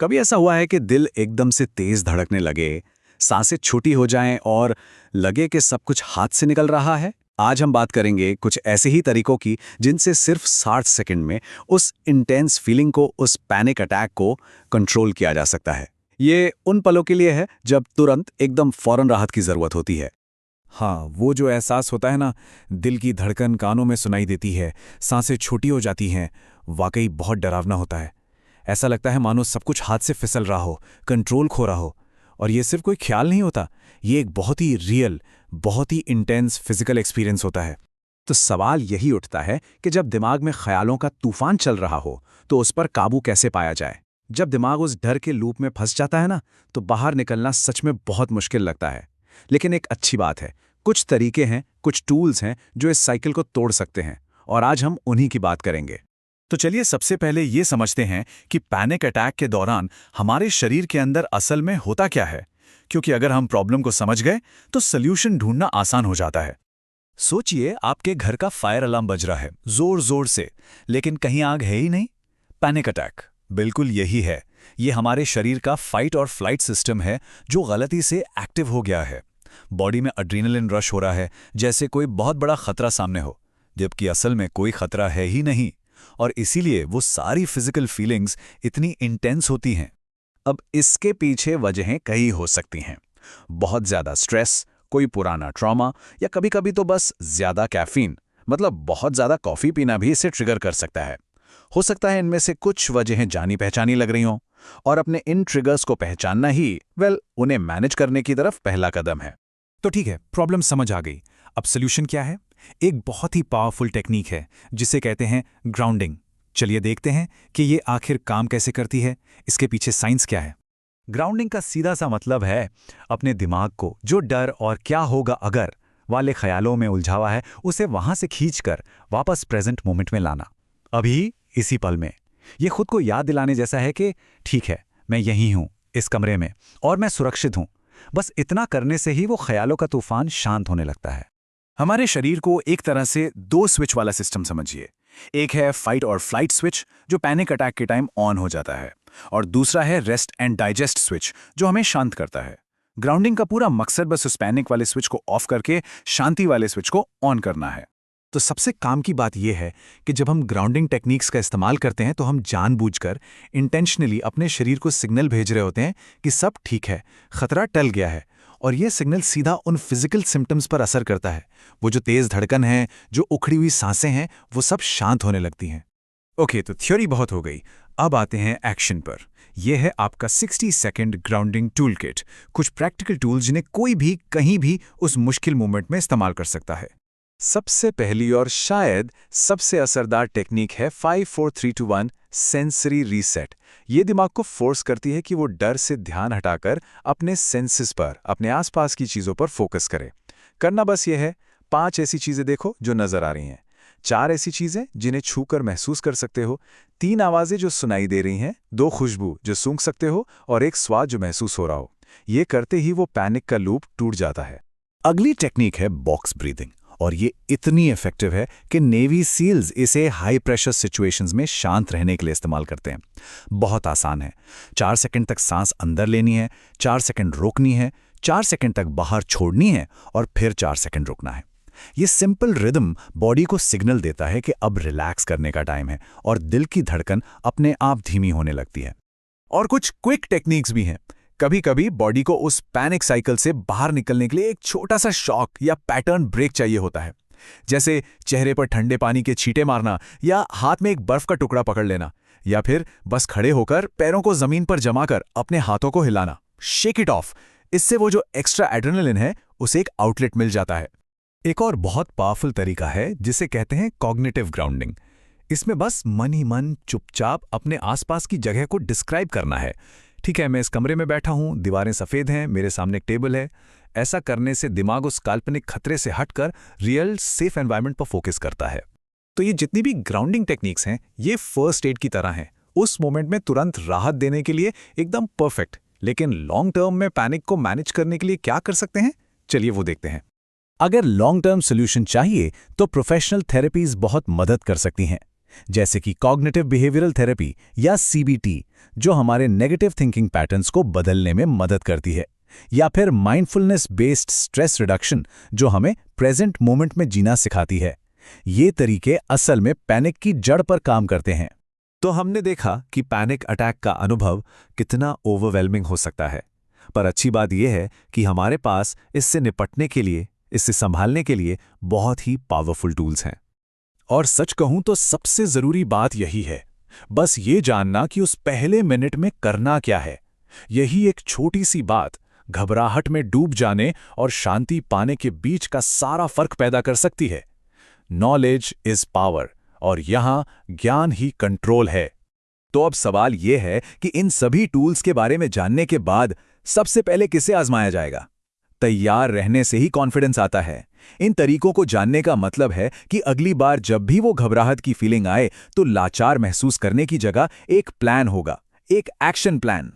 कभी ऐसा हुआ है कि दिल एकदम से तेज धड़कने लगे, सांसें छोटी हो जाएं और लगे कि सब कुछ हाथ से निकल रहा है? आज हम बात करेंगे कुछ ऐसे ही तरीकों की जिनसे सिर्फ 60 सेकंड में उस इंटेंस फीलिंग को, उस पैनिक अटैक को कंट्रोल किया जा सकता है। ये उन पलों के लिए है जब तुरंत एकदम फौरन राहत की जरूरत होती है। हाँ, वो जो एहसास होता है ना, दिल की धड़कन कानों में सुनाई देती है, सांसें छोटी हो जाती हैं, वाकई बहुत डरावना होता है। ऐसा लगता है मानो सब कुछ हाथ से फिसल रहा हो, कंट्रोल खो रहा हो। और ये सिर्फ कोई ख्याल नहीं होता, ये एक बहुत ही रियल, बहुत ही इंटेंस फिजिकल एक्सपीरियंस होता है। तो सवाल यही उठता है कि जब दिमाग में ख्यालों का तूफान चल रहा हो तो उस पर काबू कैसे पाया जाए। जब दिमाग उस डर के लूप में फंस जाता है ना, तो बाहर निकलना सच में बहुत मुश्किल लगता है। लेकिन एक अच्छी बात है, कुछ तरीके हैं, कुछ टूल्स हैं जो इस साइकिल को तोड़ सकते हैं, और आज हम उन्हीं की बात करेंगे। तो चलिए सबसे पहले ये समझते हैं कि पैनिक अटैक के दौरान हमारे शरीर के अंदर असल में होता क्या है, क्योंकि अगर हम प्रॉब्लम को समझ गए तो सल्यूशन ढूंढना आसान हो जाता है। सोचिए आपके घर का फायर अलार्म बज रहा है जोर जोर से, लेकिन कहीं आग है ही नहीं। पैनिक अटैक बिल्कुल यही है। ये हमारे शरीर का फाइट और फ्लाइट सिस्टम है जो गलती से एक्टिव हो गया है। बॉडी में एड्रेनलिन रश हो रहा है, जैसे कोई बहुत बड़ा खतरा सामने हो, जबकि असल में कोई खतरा है ही नहीं। और इसीलिए वो सारी फिजिकल फीलिंग्स इतनी इंटेंस होती हैं। अब इसके पीछे वजहें कई हो सकती हैं। बहुत ज़्यादा स्ट्रेस, कोई पुराना ट्रॉमा, या कभी-कभी तो बस ज़्यादा कैफीन, मतलब बहुत ज़्यादा कॉफ़ी पीना भी इसे ट्रिगर कर सकता है। हो सकता है इनमें से कुछ वजहें जानी-पहचानी लग रही हों, और अपने इन ट्रिगर्स को पहचानना ही, उन्हें मैनेज करने की तरफ पहला कदम है। तो ठीक है, प्रॉब्लम समझ आ गई। अब सोल्यूशन क्या है? एक बहुत ही पावरफुल टेक्निक है जिसे कहते हैं ग्राउंडिंग। चलिए देखते हैं कि ये आखिर काम कैसे करती है, इसके पीछे साइंस क्या है। ग्राउंडिंग का सीधा सा मतलब है अपने दिमाग को जो डर और क्या होगा अगर वाले ख्यालों में उलझा हुआ है, उसे वहां से खींचकर वापस प्रेजेंट मोमेंट में लाना, अभी इसी पल में। ये खुद को याद दिलाने जैसा है कि ठीक है, मैं यहीं हूं, इस कमरे में, और मैं सुरक्षित हूं। बस इतना करने से ही वो ख्यालों का तूफान शांत होने लगता है। हमारे शरीर को एक तरह से दो स्विच वाला सिस्टम समझिए। एक है फाइट और फ्लाइट स्विच, जो पैनिक अटैक के टाइम ऑन हो जाता है, और दूसरा है रेस्ट एंड डाइजेस्ट स्विच, जो हमें शांत करता है। ग्राउंडिंग का पूरा मकसद बस उस पैनिक वाले स्विच को ऑफ करके शांति वाले स्विच को ऑन करना है। तो सबसे काम की बात यह है कि जब हम ग्राउंडिंग टेक्निक्स का इस्तेमाल करते हैं तो हम जानबूझकर इंटेंशनली अपने शरीर को सिग्नल भेज रहे होते हैं कि सब ठीक है, खतरा टल गया है। और यह सिग्नल सीधा उन फिजिकल सिम्टम्स पर असर करता है। वो जो तेज धड़कन है, जो उखड़ी हुई सांसें हैं, वो सब शांत होने लगती हैं। ओके, तो थ्योरी बहुत हो गई। अब आते हैं एक्शन पर। यह है आपका 60 सेकेंड ग्राउंडिंग टूल किट। कुछ प्रैक्टिकल टूल्स जिन्हें कोई भी कहीं भी उस मुश्किल मोमेंट में इस्तेमाल कर सकता है। सबसे पहली और शायद सबसे असरदार टेक्निक है 5-4-3-2-1 सेंसरी रीसेट। ये दिमाग को फोर्स करती है कि वो डर से ध्यान हटाकर अपने सेंसेस पर, अपने आसपास की चीज़ों पर फोकस करे। करना बस ये है, 5 ऐसी चीज़ें देखो जो नज़र आ रही हैं, 4 ऐसी चीज़ें जिन्हें छूकर महसूस कर सकते हो, 3 आवाज़ें जो सुनाई दे रही हैं, 2 खुशबू जो सूंघ सकते हो, और 1 स्वाद जो महसूस हो रहा हो। ये करते ही वो पैनिक का लूप टूट जाता है। अगली टेक्निक है बॉक्स ब्रीदिंग, और ये इतनी इफेक्टिव है कि नेवी सील्स इसे हाई प्रेशर सिचुएशंस में शांत रहने के लिए इस्तेमाल करते हैं। बहुत आसान है। 4 सेकंड तक सांस अंदर लेनी है, 4 सेकंड रोकनी है, 4 सेकंड तक बाहर छोड़नी है, और फिर 4 सेकंड रुकना है। ये सिंपल रिदम बॉडी को सिग्नल देता है कि अब रिलैक्स करने का टाइम है, और दिल की धड़कन अपने आप धीमी होने लगती है। और कुछ क्विक टेक्निक्स भी हैं। कभी कभी बॉडी को उस पैनिक साइकिल से बाहर निकलने के लिए एक छोटा सा शॉक या पैटर्न ब्रेक चाहिए होता है, जैसे चेहरे पर ठंडे पानी के छींटे मारना, या हाथ में एक बर्फ का टुकड़ा पकड़ लेना, या फिर बस खड़े होकर पैरों को जमीन पर जमाकर अपने हाथों को हिलाना। Shake it of. इससे वो जो एक्स्ट्रा एड्रेनलिन है, उसे एक आउटलेट मिल जाता है। एक और बहुत पावरफुल तरीका है जिसे कहते हैं कॉग्निटिव ग्राउंडिंग। इसमें बस मन ही मन चुपचाप अपने आसपास की जगह को डिस्क्राइब करना है। ठीक है, मैं इस कमरे में बैठा हूं, दीवारें सफ़ेद हैं, मेरे सामने एक टेबल है। ऐसा करने से दिमाग उस काल्पनिक खतरे से हटकर रियल सेफ एनवायरनमेंट पर फोकस करता है। तो ये जितनी भी ग्राउंडिंग टेक्निक्स हैं, ये फर्स्ट एड की तरह हैं, उस मोमेंट में तुरंत राहत देने के लिए एकदम परफेक्ट। लेकिन लॉन्ग टर्म में पैनिक को मैनेज करने के लिए क्या कर सकते हैं, चलिए वो देखते हैं। अगर लॉन्ग टर्म सोल्यूशन चाहिए तो प्रोफेशनल थेरेपीज बहुत मदद कर सकती हैं। जैसे कि कॉग्निटिव बिहेवियरल थेरेपी या सीबीटी, जो हमारे नेगेटिव थिंकिंग पैटर्न्स को बदलने में मदद करती है, या फिर माइंडफुलनेस बेस्ड स्ट्रेस रिडक्शन, जो हमें प्रेजेंट मोमेंट में जीना सिखाती है। ये तरीके असल में पैनिक की जड़ पर काम करते हैं। तो हमने देखा कि पैनिक अटैक का अनुभव कितना ओवरवेलमिंग हो सकता है, पर अच्छी बात यह है कि हमारे पास इससे निपटने के लिए, इससे संभालने के लिए बहुत ही पावरफुल टूल्स हैं। और सच कहूं तो सबसे जरूरी बात यही है, बस ये जानना कि उस पहले मिनट में करना क्या है। यही एक छोटी सी बात घबराहट में डूब जाने और शांति पाने के बीच का सारा फर्क पैदा कर सकती है। नॉलेज इज पावर, और यहां ज्ञान ही कंट्रोल है। तो अब सवाल यह है कि इन सभी टूल्स के बारे में जानने के बाद सबसे पहले किसे आजमाया जाएगा? तैयार रहने से ही कॉन्फिडेंस आता है। इन तरीकों को जानने का मतलब है कि अगली बार जब भी वो घबराहट की फीलिंग आए तो लाचार महसूस करने की जगह एक प्लान होगा, एक एक्शन प्लान।